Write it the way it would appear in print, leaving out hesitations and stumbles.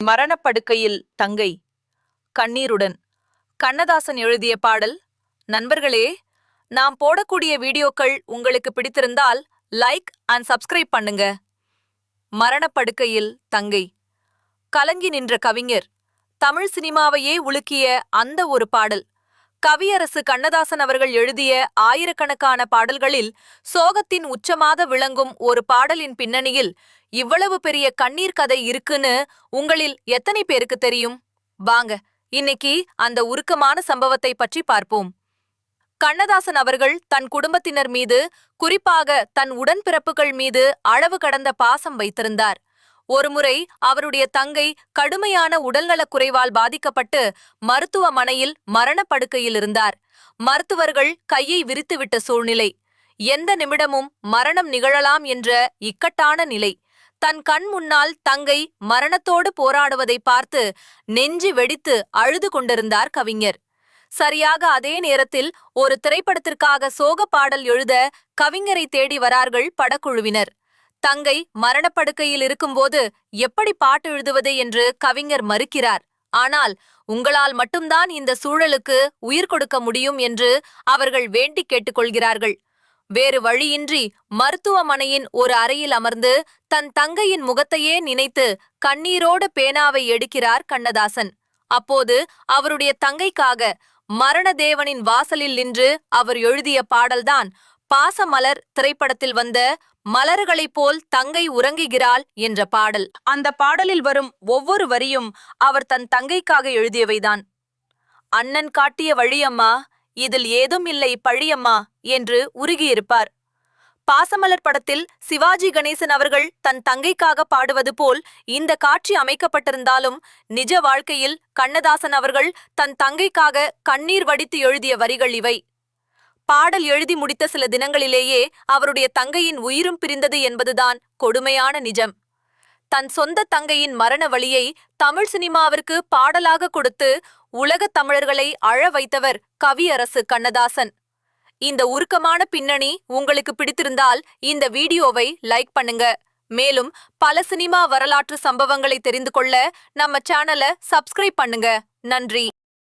மரணப்படுக்கையில் தங்கை கண்ணீருடன் கண்ணதாசன் எழுதிய பாடல். நண்பர்களே, நாம் போடக்கூடிய வீடியோக்கள் உங்களுக்கு பிடித்திருந்தால் லைக் அண்ட் சப்ஸ்கிரைப் பண்ணுங்க. மரணப்படுக்கையில் தங்கை. கலங்கி நின்ற கவிஞர், தமிழ் சினிமாவையே உலுக்கிய அந்த ஒரு பாடல். கவியரசு கண்ணதாசன் அவர்கள் எழுதிய ஆயிரக்கணக்கான பாடல்களில் சோகத்தின் உச்சமாக விளங்கும் ஒரு பாடலின் பின்னணியில் இவ்வளவு பெரிய கண்ணீர் கதை இருக்குன்னு உங்களில் எத்தனை பேருக்கு தெரியும்? வாங்க, இன்னைக்கு அந்த உருக்கமான சம்பவத்தை பற்றி பார்ப்போம். கண்ணதாசன் அவர்கள் தன் குடும்பத்தினர் மீது, குறிப்பாக தன் உடன்பிறப்புகள் மீது அளவு கடந்த பாசம் வைத்திருந்தார். ஒருமுறை அவருடைய தங்கை கடுமையான உடல்நலக் குறைவால் பாதிக்கப்பட்டு மருத்துவமனையில் மரணப்படுக்கையில் இருந்தார். மருத்துவர்கள் கையை விரித்துவிட்ட சூழ்நிலை. எந்த நிமிடமும் மரணம் நிகழலாம் என்ற இக்கட்டான நிலை. தன் கண் முன்னால் தங்கை மரணத்தோடு போராடுவதை பார்த்து நெஞ்சு வெடித்து அழுது கொண்டிருந்தார் கவிஞர். சரியாக அதே நேரத்தில் ஒரு திரைப்படத்திற்காக சோக பாடல் எழுத கவிஞரை தேடி வரார்கள் படக்குழுவினர். தங்கை மரணப்படுக்கையில் இருக்கும்போது எப்படி பாட்டு எழுதுவது என்று கவிஞர் மறுக்கிறார். ஆனால் உங்களால் மட்டும்தான் இந்த சூழலுக்கு உயிர் கொடுக்க முடியும் என்று அவர்கள் வேண்டி கேட்டுக்கொள்கிறார்கள். வேறு வழியின்றி மருத்துவமனையின் ஒரு அறையில் அமர்ந்து தன் தங்கையின் முகத்தையே நினைத்து கண்ணீரோடு பேனாவை எடுக்கிறார் கண்ணதாசன். அப்போது அவருடைய தங்கைக்காக மரணதேவனின் வாசலில் நின்று அவர் எழுதிய பாடல்தான் பாசமலர் திரைப்படத்தில் வந்த மலர்களைப் போல் தங்கை உறங்குகிறாள் என்ற பாடல். அந்த பாடலில் வரும் ஒவ்வொரு வரியும் அவர் தன் தங்கைக்காக எழுதியவைதான். அண்ணன் காட்டிய வழியம்மா, இதில் ஏதும் இல்லை பழியம்மா என்று உருகியிருப்பார். பாசமலர் படத்தில் சிவாஜி கணேசன் அவர்கள் தன் தங்கைக்காக பாடுவது போல் இந்த காட்சி அமைக்கப்பட்டிருந்தாலும் நிஜ வாழ்க்கையில் கண்ணதாசன் அவர்கள் தன் தங்கைக்காக கண்ணீர் வடித்து எழுதிய வரிகள் இவை. பாடல் எழுதி முடித்த சில தினங்களிலேயே அவருடைய தங்கையின் உயிரும் பிரிந்தது என்பதுதான் கொடுமையான நிஜம். தன் சொந்த தங்கையின் மரண வலியை தமிழ் சினிமாவிற்கு பாடலாக கொடுத்து உலகத் தமிழர்களை அழ வைத்தவர் கவியரசு கண்ணதாசன். இந்த உருக்கமான பின்னணி உங்களுக்கு பிடித்திருந்தால் இந்த வீடியோவை லைக் பண்ணுங்க. மேலும் பல சினிமா வரலாற்று சம்பவங்களை தெரிந்து கொள்ள நம்ம சேனலை சப்ஸ்கிரைப் பண்ணுங்க. நன்றி.